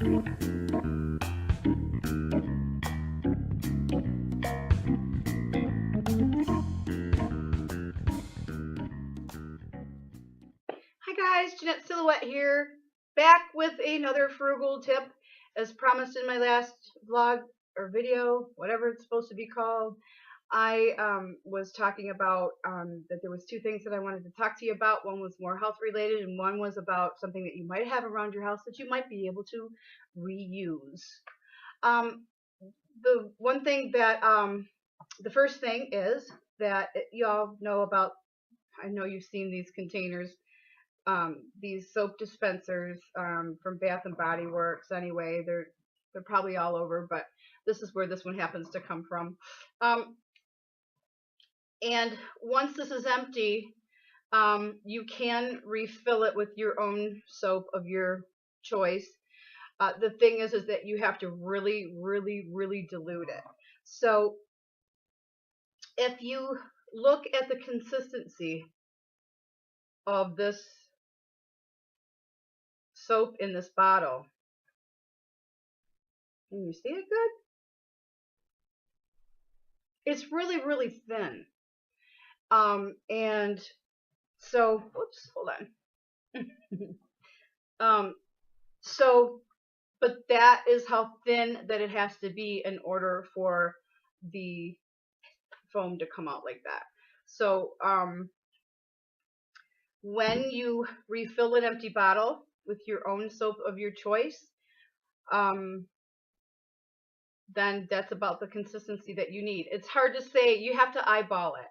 Hi guys, Jeanette Silhouette here, back with another frugal tip. As promised in my last vlog or video, whatever it's supposed to be called, I was talking about that there was two things that I wanted to talk to you about. One was more health related, and one was about something that you might have around your house that you might be able to reuse. The one thing that the first thing is that you all know about. I know you've seen these containers, these soap dispensers from Bath and Body Works. Anyway, they're probably all over, but this is where this one happens to come from. And once this is empty, you can refill it with your own soap of your choice. The thing is that you have to really, really, really dilute it. So if you look at the consistency of this soap in this bottle, can you see it good? It's really, really thin. And so, oops, hold on. But that is how thin that it has to be in order for the foam to come out like that. So, when you refill an empty bottle with your own soap of your choice, then that's about the consistency that you need. It's hard to say. You have to eyeball it.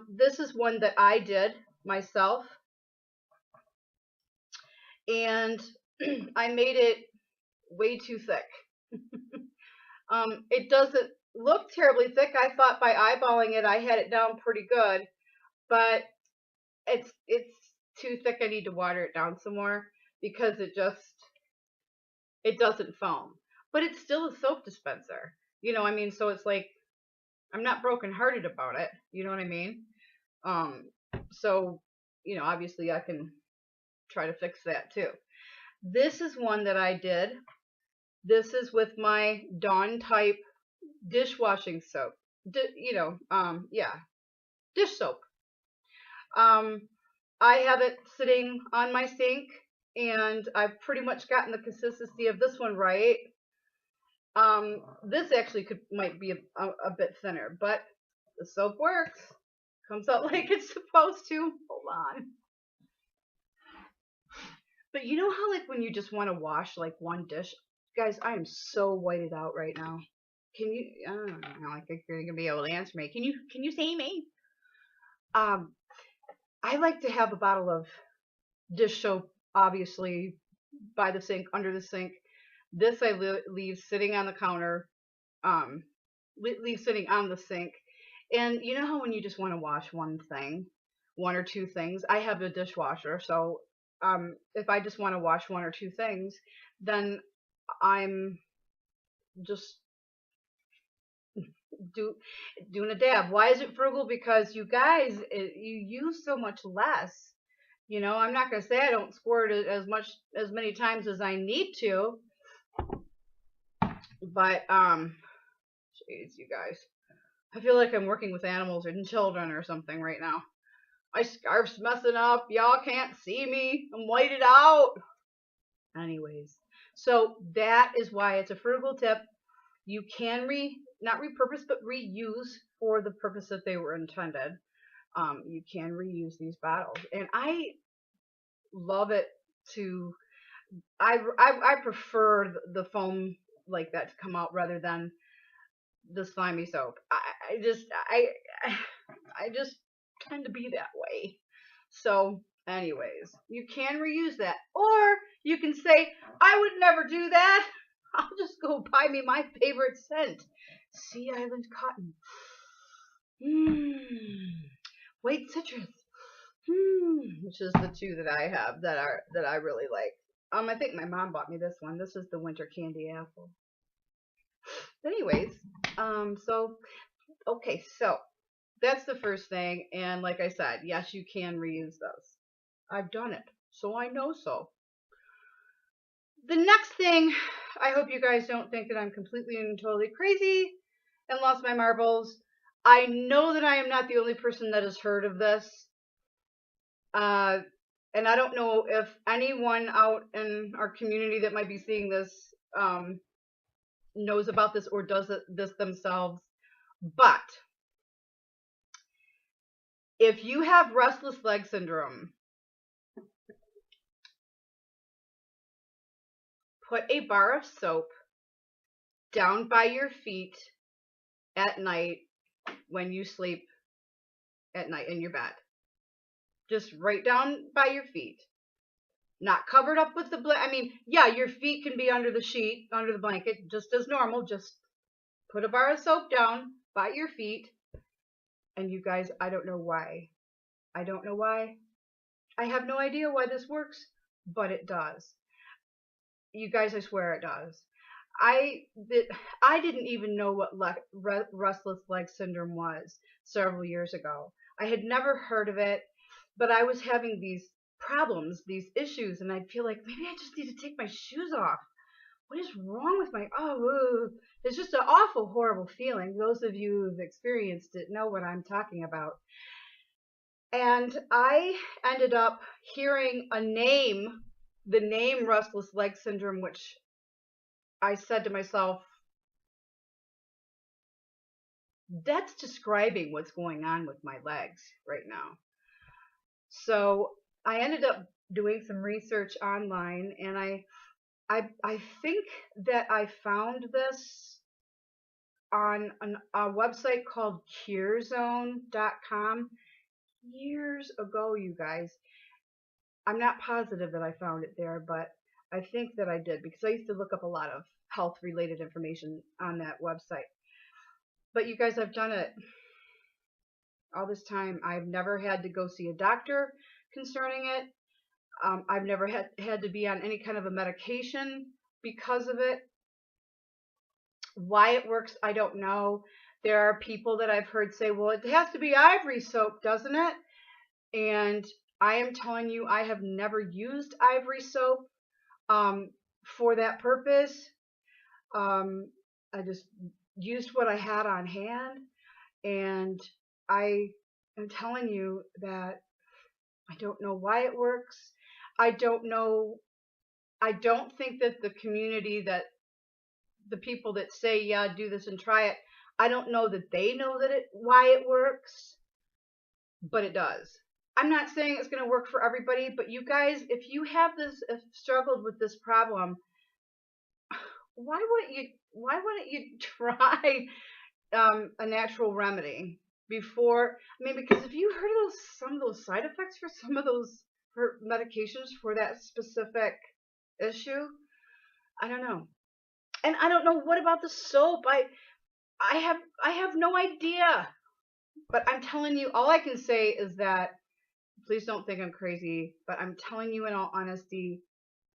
This is one that I did myself, and I made it way too thick. It doesn't look terribly thick. I thought by eyeballing it I had it down pretty good, but it's too thick. I need to water it down some more because it doesn't foam. But it's still a soap dispenser. You know, I mean, so it's like I'm not brokenhearted about it. You know what I mean? So, you know, obviously I can try to fix that too. This is one that I did. This is with my Dawn type dishwashing soap. Yeah, dish soap. I have it sitting on my sink, and I've pretty much gotten the consistency of this one right. This actually might be a bit thinner, but the soap works. Comes out like it's supposed to. Hold on. But you know how like when you just want to wash like one dish, guys, I am so whited out right now. Can you? I don't know. I think you're gonna be able to answer me. Can you see me? I like to have a bottle of dish soap, obviously, by the sink, under the sink. This I leave sitting on the counter, leave sitting on the sink. And you know how when you just want to wash one thing, one or two things, I have a dishwasher, so if I just want to wash one or two things, then I'm just doing a dab. Why is it frugal? Because you guys, you use so much less. You know, I'm not gonna say I don't squirt it as many times as I need to, but jeez, you guys, I feel like I'm working with animals and children or something right now. My scarf's messing up. Y'all can't see me. I'm whited out. Anyways, so that is why it's a frugal tip. You can not repurpose, but reuse for the purpose that they were intended. You can reuse these bottles, and I love it to. I prefer the foam like that to come out rather than the slimy soap. I just tend to be that way. So, anyways, you can reuse that, or you can say, I would never do that. I'll just go buy me my favorite scent, Sea Island Cotton. White citrus. Which is the two that I have that I really like. I think my mom bought me this one. This is the winter candy apple. Anyways, so okay, so that's the first thing, and like I said, yes, you can reuse those. I've done it, so I know so. The next thing, I hope you guys don't think that I'm completely and totally crazy and lost my marbles. I know that I am not the only person that has heard of this. And I don't know if anyone out in our community that might be seeing this knows about this or does this themselves. But if you have restless leg syndrome, put a bar of soap down by your feet at night when you sleep at night in your bed. Just right down by your feet. Not covered up with the blanket. I mean, yeah, your feet can be under the sheet, under the blanket, just as normal. Just put a bar of soap down by your feet. And you guys, I don't know why. I don't know why. I have no idea why this works, but it does. You guys, I swear it does. I didn't even know what restless leg syndrome was several years ago. I had never heard of it, but I was having these problems, these issues, and I'd feel like maybe I just need to take my shoes off. What is wrong with my, it's just an awful, horrible feeling. Those of you who've experienced it know what I'm talking about. And I ended up hearing the name restless leg syndrome, which I said to myself, that's describing what's going on with my legs right now. So I ended up doing some research online, and I think that I found this on a website called curezone.com years ago, you guys. I'm not positive that I found it there, but I think that I did because I used to look up a lot of health related information on that website. But you guys, I've done it all this time. I've never had to go see a doctor concerning it. I've never had to be on any kind of a medication because of it. Why it works, I don't know. There are people that I've heard say, well, it has to be ivory soap, doesn't it? And I am telling you, I have never used ivory soap for that purpose. I just used what I had on hand, and I am telling you that I don't know why it works. I don't know. I don't think that the community, that the people that say, yeah, do this and try it, I don't know that they know that why it works, but it does. I'm not saying it's going to work for everybody, but you guys, if you have struggled with this problem, why wouldn't you try a natural remedy before? I mean, because if you heard of some of those side effects for some of those medications for that specific issue, I don't know. And I don't know what about the soap. I have no idea. But I'm telling you, all I can say is that, please don't think I'm crazy, but I'm telling you in all honesty,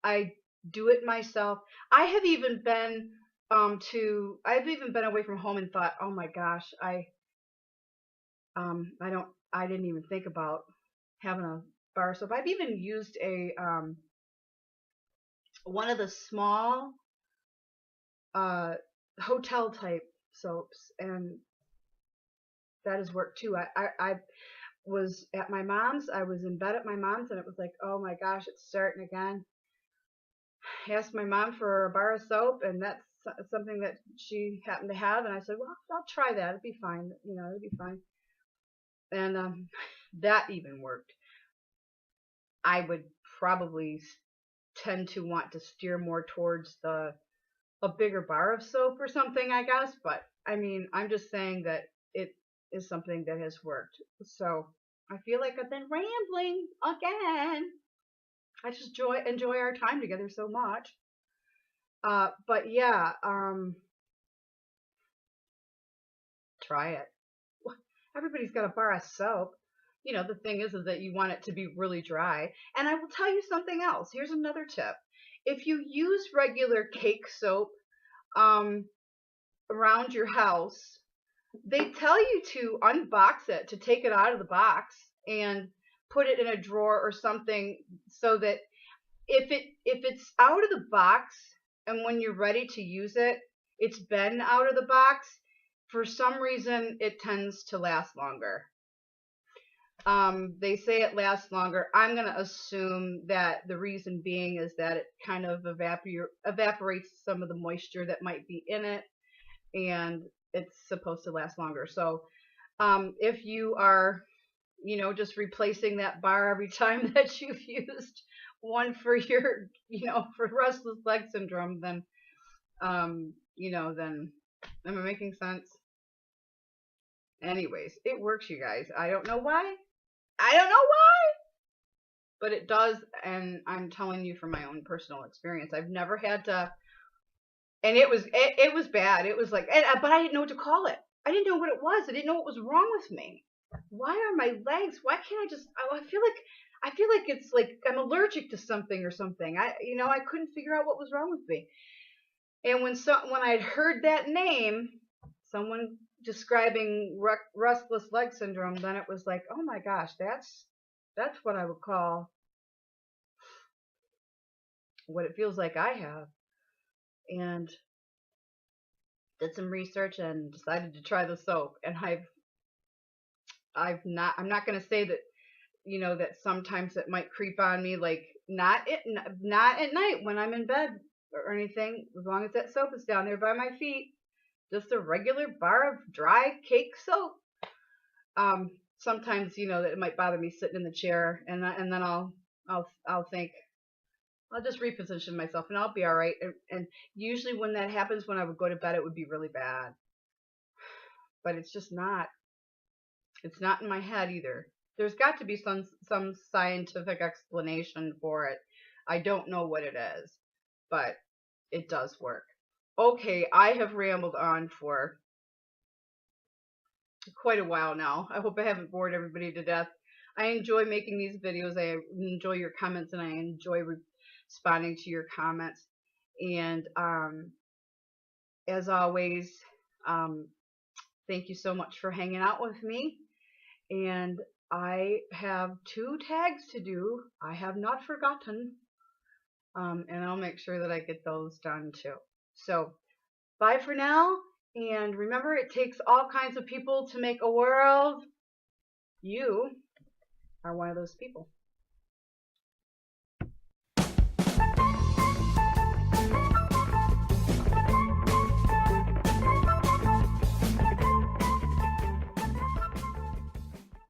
I do it myself. I have even been away from home and thought, oh my gosh, I didn't even think about having a bar of soap. I've even used one of the small hotel type soaps, and that has worked too. I was at my mom's. I was in bed at my mom's, and it was like, oh my gosh, it's starting again. I asked my mom for a bar of soap, and that's something that she happened to have, and I said, well, I'll try that. It'll be fine. It'll be fine. And that even worked. I would probably tend to want to steer more towards a bigger bar of soap or something, I guess. But I mean, I'm just saying that it is something that has worked. So I feel like I've been rambling again. I just enjoy our time together so much. But yeah, try it. Everybody's got a bar of soap. The thing is that you want it to be really dry. And I will tell you something else. Here's another tip. If you use regular cake soap around your house, they tell you to unbox it, to take it out of the box and put it in a drawer or something, so that if it's out of the box and when you're ready to use it, it's been out of the box, for some reason it tends to last longer. They say it lasts longer. I'm going to assume that the reason being is that it kind of evaporates some of the moisture that might be in it, and it's supposed to last longer. So if you are, just replacing that bar every time that you've used one for your, for restless leg syndrome, then, then am I making sense? Anyways, it works, you guys. I don't know why. But it does, and I'm telling you from my own personal experience. I've never had to, and it was bad. It was like, but I didn't know what to call it. I didn't know what it was. I didn't know what was wrong with me. Why are my legs? Why can't I just? I feel like it's like I'm allergic to something or something. I couldn't figure out what was wrong with me. And when I'd heard that name, someone describing restless leg syndrome, then it was like, oh my gosh, that's what I would call what it feels like I have. And did some research and decided to try the soap. And I'm not going to say that, that sometimes it might creep on me, like not at night when I'm in bed or anything, as long as that soap is down there by my feet, just a regular bar of dry cake soap. Sometimes, that it might bother me sitting in the chair, and then I'll think, I'll just reposition myself and I'll be all right. And usually when that happens, when I would go to bed, it would be really bad. But it's just not. It's not in my head either. There's got to be some scientific explanation for it. I don't know what it is, but it does work. Okay, I have rambled on for quite a while now. I hope I haven't bored everybody to death. I enjoy making these videos. I enjoy your comments, and I enjoy responding to your comments. And as always, thank you so much for hanging out with me. And I have 2 tags to do. I have not forgotten. And I'll make sure that I get those done too. So bye for now. And remember, it takes all kinds of people to make a world. You are one of those people.